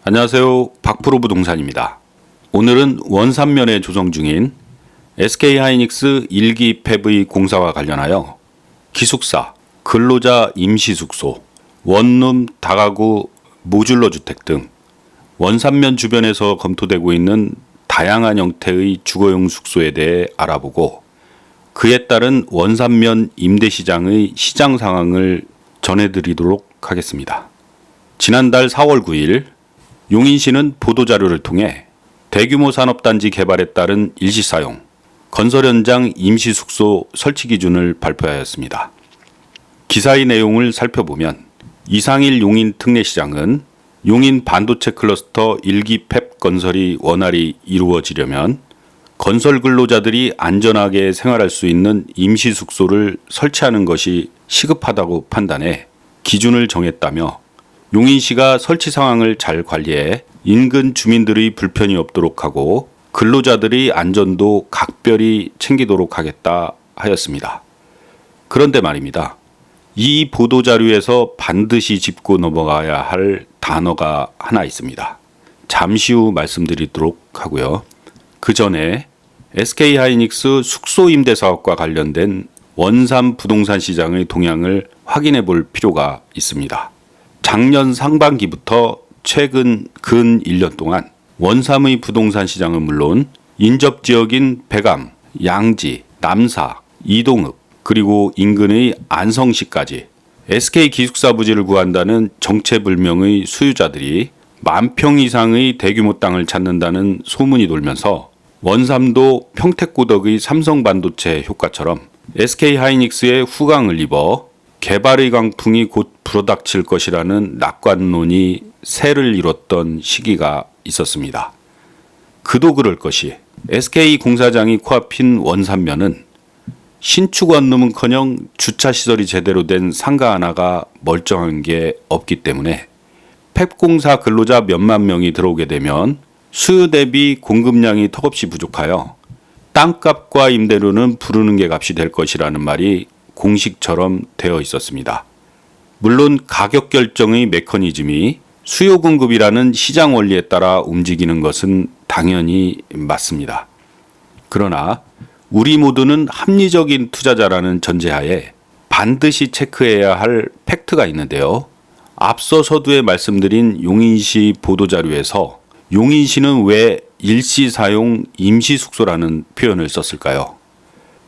안녕하세요. 박프로 부동산입니다. 오늘은 원산면에 조성 중인 SK하이닉스 1기 팹의 공사와 관련하여 기숙사, 근로자 임시숙소, 원룸, 다가구, 모듈러 주택 등 원산면 주변에서 검토되고 있는 다양한 형태의 주거용 숙소에 대해 알아보고 그에 따른 원산면 임대시장의 시장 상황을 전해드리도록 하겠습니다. 지난달 4월 9일 용인시는 보도자료를 통해 대규모 산업단지 개발에 따른 일시사용, 건설 현장 임시숙소 설치 기준을 발표하였습니다. 기사의 내용을 살펴보면 이상일 용인 특례시장은 용인 반도체 클러스터 1기 팹 건설이 원활히 이루어지려면 건설 근로자들이 안전하게 생활할 수 있는 임시숙소를 설치하는 것이 시급하다고 판단해 기준을 정했다며 용인시가 설치 상황을 잘 관리해 인근 주민들의 불편이 없도록 하고 근로자들의 안전도 각별히 챙기도록 하겠다 하였습니다. 그런데 말입니다. 이 보도자료에서 반드시 짚고 넘어가야 할 단어가 하나 있습니다. 잠시 후 말씀드리도록 하고요. 그 전에 SK하이닉스 숙소 임대 사업과 관련된 원산 부동산 시장의 동향을 확인해 볼 필요가 있습니다. 작년 상반기부터 최근 근 1년 동안 원삼의 부동산 시장은 물론 인접지역인 백암, 양지, 남사, 이동읍 그리고 인근의 안성시까지 SK 기숙사 부지를 구한다는 정체불명의 수요자들이 10,000평 이상의 대규모 땅을 찾는다는 소문이 돌면서 원삼도 평택고덕의 삼성반도체 효과처럼 SK하이닉스의 후광을 입어 개발의 강풍이 곧 불어닥칠 것이라는 낙관론이 세를 이뤘던 시기가 있었습니다. 그도 그럴 것이 SK 공사장이 코앞인 원산면은 신축 원룸은커녕 주차시설이 제대로 된 상가 하나가 멀쩡한 게 없기 때문에 팹공사 근로자 몇만 명이 들어오게 되면 수요 대비 공급량이 턱없이 부족하여 땅값과 임대료는 부르는 게 값이 될 것이라는 말이 공식처럼 되어 있었습니다. 물론 가격 결정의 메커니즘이 수요 공급이라는 시장 원리에 따라 움직이는 것은 당연히 맞습니다. 그러나 우리 모두는 합리적인 투자자라는 전제하에 반드시 체크해야 할 팩트가 있는데요. 앞서 서두에 말씀드린 용인시 보도자료에서 용인시는 왜 일시사용 임시숙소라는 표현을 썼을까요?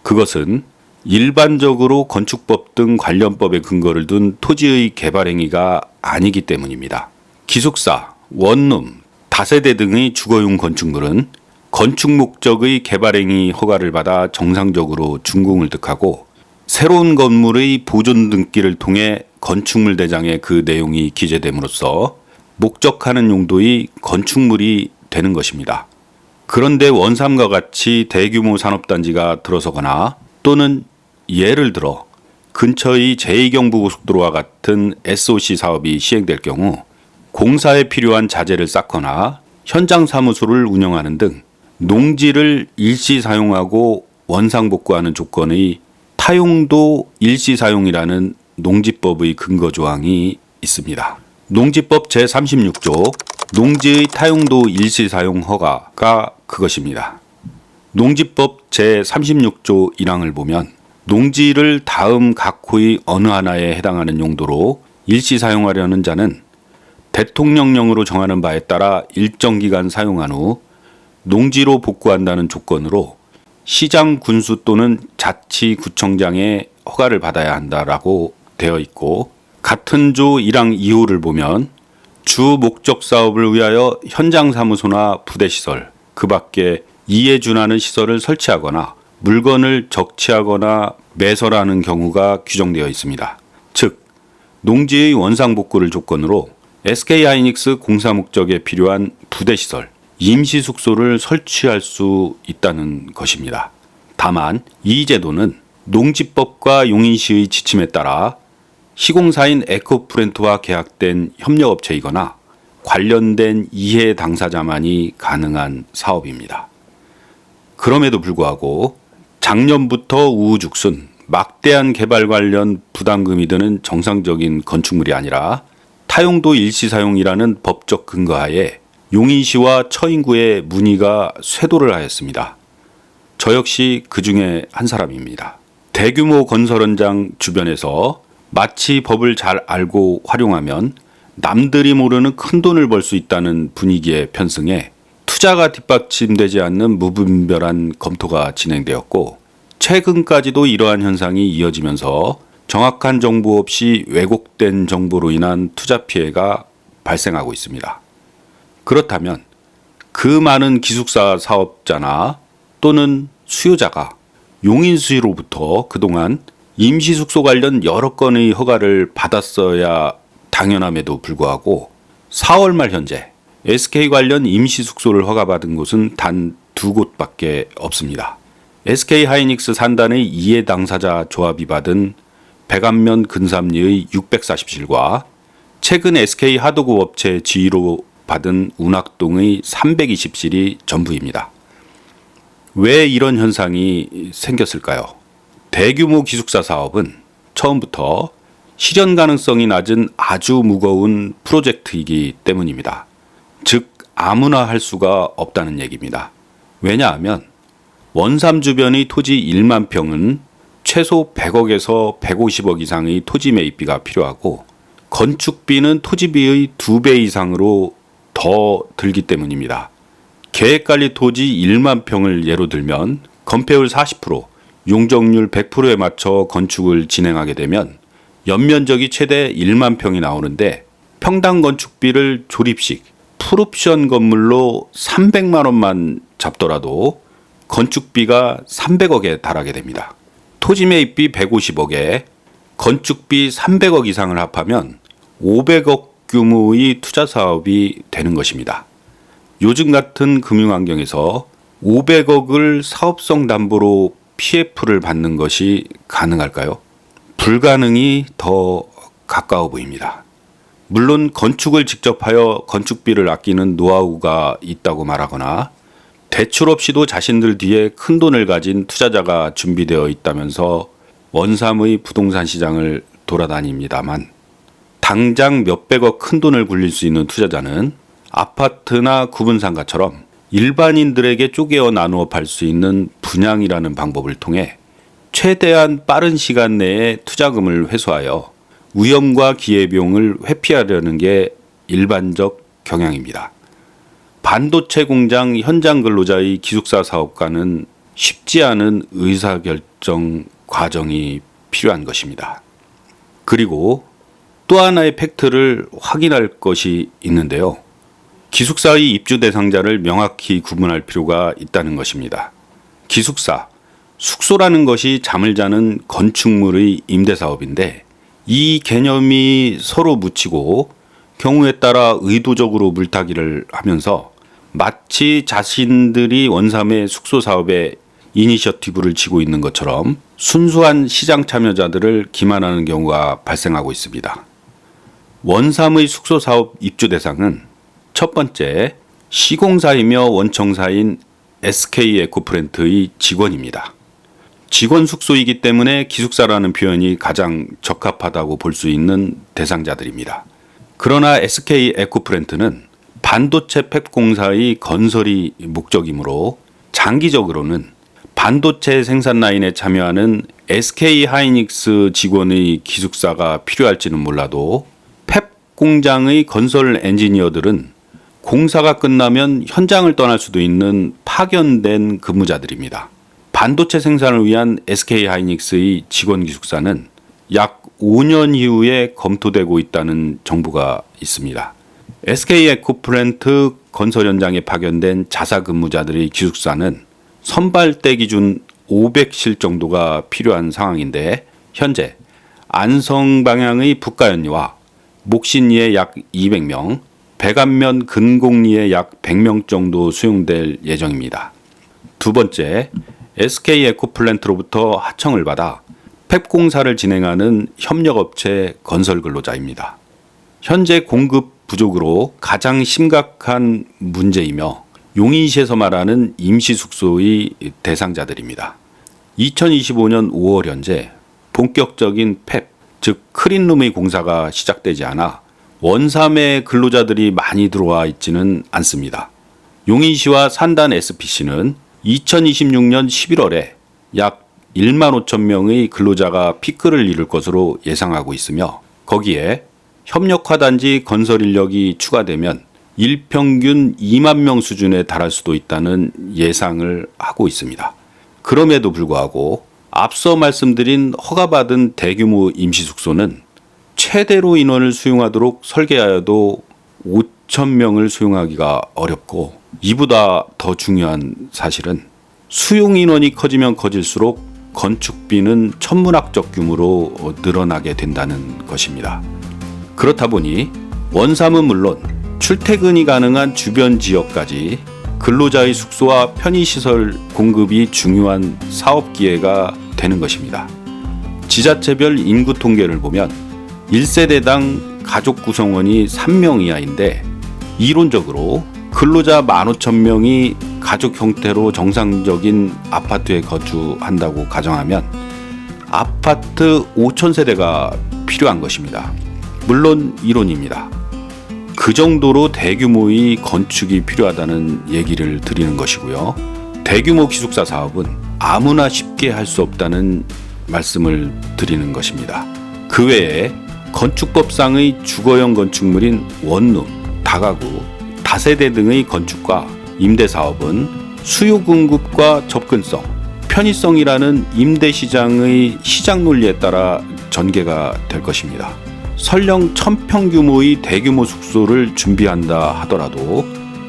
그것은 일반적으로 건축법 등 관련법에 근거를 둔 토지의 개발 행위가 아니기 때문입니다. 기숙사, 원룸, 다세대 등의 주거용 건축물은 건축 목적의 개발 행위 허가를 받아 정상적으로 준공을 득하고 새로운 건물의 보존 등기를 통해 건축물 대장에 그 내용이 기재됨으로써 목적하는 용도의 건축물이 되는 것입니다. 그런데 원삼과 같이 대규모 산업단지가 들어서거나 또는 예를 들어 근처의 제2경부고속도로와 같은 SOC 사업이 시행될 경우 공사에 필요한 자재를 쌓거나 현장 사무소를 운영하는 등 농지를 일시 사용하고 원상 복구하는 조건의 타용도 일시 사용이라는 농지법의 근거 조항이 있습니다. 농지법 제36조 농지의 타용도 일시 사용 허가가 그것입니다. 농지법 제36조 1항을 보면 농지를 다음 각 호의 어느 하나에 해당하는 용도로 일시 사용하려는 자는 대통령령으로 정하는 바에 따라 일정 기간 사용한 후 농지로 복구한다는 조건으로 시장 군수 또는 자치구청장의 허가를 받아야 한다라고 되어 있고 같은 조 1항 2호를 보면 주 목적 사업을 위하여 현장 사무소나 부대시설 그 밖에 이에 준하는 시설을 설치하거나 물건을 적치하거나 매설하는 경우가 규정되어 있습니다. 즉 농지의 원상 복구를 조건으로 SK하이닉스 공사 목적에 필요한 부대시설, 임시숙소를 설치할 수 있다는 것입니다. 다만 이 제도는 농지법과 용인시의 지침에 따라 시공사인 에코프렌트와 계약된 협력업체이거나 관련된 이해 당사자만이 가능한 사업입니다. 그럼에도 불구하고 작년부터 우후죽순 막대한 개발 관련 부담금이 드는 정상적인 건축물이 아니라 사용도 일시사용이라는 법적 근거하에 용인시와 처인구에 문의가 쇄도를 하였습니다. 저 역시 그 중에 한 사람입니다. 대규모 건설 현장 주변에서 마치 법을 잘 알고 활용하면 남들이 모르는 큰 돈을 벌 수 있다는 분위기에 편승해 투자가 뒷받침되지 않는 무분별한 검토가 진행되었고, 최근까지도 이러한 현상이 이어지면서 정확한 정보 없이 왜곡된 정보로 인한 투자 피해가 발생하고 있습니다. 그렇다면 그 많은 기숙사 사업자나 또는 수요자가 용인시로부터 그동안 임시숙소 관련 여러 건의 허가를 받았어야 당연함에도 불구하고 4월 말 현재 SK 관련 임시숙소를 허가받은 곳은 단 2곳밖에 없습니다. SK하이닉스 산단의 이해 당사자 조합이 받은 백안면 근삼리의 640실과 최근 SK 하도급 업체 지위로 받은 운학동의 320실이 전부입니다. 왜 이런 현상이 생겼을까요? 대규모 기숙사 사업은 처음부터 실현 가능성이 낮은 아주 무거운 프로젝트이기 때문입니다. 즉 아무나 할 수가 없다는 얘기입니다. 왜냐하면 원삼 주변의 토지 1만 평은 최소 100억에서 150억 이상의 토지 매입비가 필요하고 건축비는 토지비의 2배 이상으로 더 들기 때문입니다. 계획관리 토지 1만 평을 예로 들면 건폐율 40%, 용적률 100%에 맞춰 건축을 진행하게 되면 연면적이 최대 1만 평이 나오는데 평당 건축비를 조립식, 풀옵션 건물로 300만 원만 잡더라도 건축비가 300억에 달하게 됩니다. 토지 매입비 150억에 건축비 300억 이상을 합하면 500억 규모의 투자 사업이 되는 것입니다. 요즘 같은 금융환경에서 500억을 사업성 담보로 PF를 받는 것이 가능할까요? 불가능이 더 가까워 보입니다. 물론 건축을 직접 하여 건축비를 아끼는 노하우가 있다고 말하거나 대출 없이도 자신들 뒤에 큰 돈을 가진 투자자가 준비되어 있다면서 원삼의 부동산 시장을 돌아다닙니다만 당장 몇백억 큰 돈을 굴릴 수 있는 투자자는 아파트나 구분상가처럼 일반인들에게 쪼개어 나누어 팔 수 있는 분양이라는 방법을 통해 최대한 빠른 시간 내에 투자금을 회수하여 위험과 기회비용을 회피하려는 게 일반적 경향입니다. 반도체 공장 현장 근로자의 기숙사 사업과는 쉽지 않은 의사결정 과정이 필요한 것입니다. 그리고 또 하나의 팩트를 확인할 것이 있는데요. 기숙사의 입주 대상자를 명확히 구분할 필요가 있다는 것입니다. 기숙사, 숙소라는 것이 잠을 자는 건축물의 임대사업인데 이 개념이 서로 묻히고 경우에 따라 의도적으로 물타기를 하면서 마치 자신들이 원삼의 숙소 사업에 이니셔티브를 쥐고 있는 것처럼 순수한 시장 참여자들을 기만하는 경우가 발생하고 있습니다. 원삼의 숙소 사업 입주 대상은 첫 번째, 시공사이며 원청사인 SK에코프렌트의 직원입니다. 직원 숙소이기 때문에 기숙사라는 표현이 가장 적합하다고 볼 수 있는 대상자들입니다. 그러나 SK에코프렌트는 반도체 팹 공사의 건설이 목적이므로 장기적으로는 반도체 생산 라인에 참여하는 SK하이닉스 직원의 기숙사가 필요할지는 몰라도 팹 공장의 건설 엔지니어들은 공사가 끝나면 현장을 떠날 수도 있는 파견된 근무자들입니다. 반도체 생산을 위한 SK하이닉스의 직원 기숙사는 약 5년 이후에 검토되고 있다는 정보가 있습니다. SK에코프렌트 건설 현장에 파견된 자사 근무자들의 기숙사는 선발대 기준 500실 정도가 필요한 상황인데 현재 안성 방향의 북가현리와 목신리에 약 200명, 백안면 근곡리에 약 100명 정도 수용될 예정입니다. 두 번째, SK에코플랜트로부터 하청을 받아 팹 공사를 진행하는 협력업체 건설 근로자입니다. 현재 공급 부족으로 가장 심각한 문제이며 용인시에서 말하는 임시숙소의 대상자들입니다. 2025년 5월 현재 본격적인 팹, 즉 클린룸의 공사가 시작되지 않아 원삼에 근로자들이 많이 들어와 있지는 않습니다. 용인시와 산단 SPC는 2026년 11월에 약 1만 5천 명의 근로자가 피크를 이룰 것으로 예상하고 있으며 거기에 협력화단지 건설 인력이 추가되면 일평균 2만 명 수준에 달할 수도 있다는 예상을 하고 있습니다. 그럼에도 불구하고 앞서 말씀드린 허가받은 대규모 임시숙소는 최대로 인원을 수용하도록 설계하여도 5천 명을 수용하기가 어렵고 이보다 더 중요한 사실은 수용 인원이 커지면 커질수록 건축비는 천문학적 규모로 늘어나게 된다는 것입니다. 그렇다 보니 원삼은 물론 출퇴근이 가능한 주변 지역까지 근로자의 숙소와 편의시설 공급이 중요한 사업 기회가 되는 것입니다. 지자체별 인구 통계를 보면 1세대당 가족 구성원이 3명 이하인데 이론적으로 근로자 15,000명이 가족 형태로 정상적인 아파트에 거주한다고 가정하면 아파트 5,000세대가 필요한 것입니다. 물론 이론입니다. 그 정도로 대규모의 건축이 필요하다는 얘기를 드리는 것이고요. 대규모 기숙사 사업은 아무나 쉽게 할 수 없다는 말씀을 드리는 것입니다. 그 외에 건축법상의 주거용 건축물인 원룸, 다가구, 다세대 등의 건축과 임대사업은 수요 공급과 접근성, 편의성이라는 임대시장의 시장 논리에 따라 전개가 될 것입니다. 설령 1000평 규모의 대규모 숙소를 준비한다 하더라도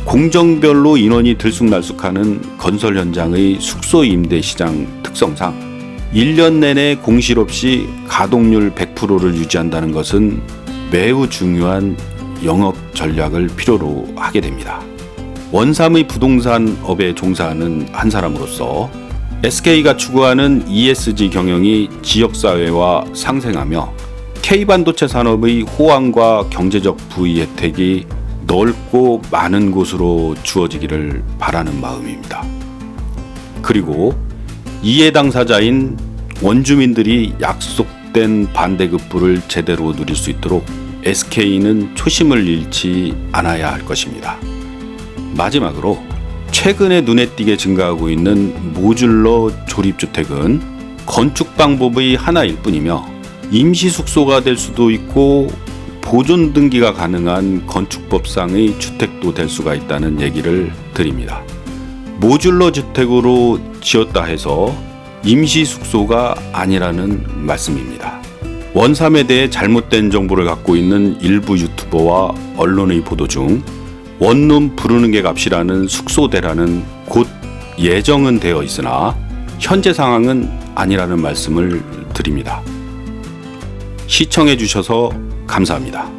공정별로 인원이 들쑥날쑥하는 건설 현장의 숙소 임대 시장 특성상 1년 내내 공실 없이 가동률 100%를 유지한다는 것은 매우 중요한 영업 전략을 필요로 하게 됩니다. 원삼의 부동산업에 종사하는 한 사람으로서 SK가 추구하는 ESG 경영이 지역사회와 상생하며 K반도체 산업의 호황과 경제적 부의 혜택이 넓고 많은 곳으로 주어지기를 바라는 마음입니다. 그리고 이해 당사자인 원주민들이 약속된 반대급부를 제대로 누릴 수 있도록 SK는 초심을 잃지 않아야 할 것입니다. 마지막으로 최근에 눈에 띄게 증가하고 있는 모듈러 조립주택은 건축 방법의 하나일 뿐이며 임시숙소가 될 수도 있고 보존 등기가 가능한 건축법상의 주택도 될 수가 있다는 얘기를 드립니다. 모듈러 주택으로 지었다 해서 임시숙소가 아니라는 말씀입니다. 원삼에 대해 잘못된 정보를 갖고 있는 일부 유튜버와 언론의 보도 중 원룸 부르는 게 값이라는 숙소 대란은 곧 예정은 되어 있으나 현재 상황은 아니라는 말씀을 드립니다. 시청해 주셔서 감사합니다.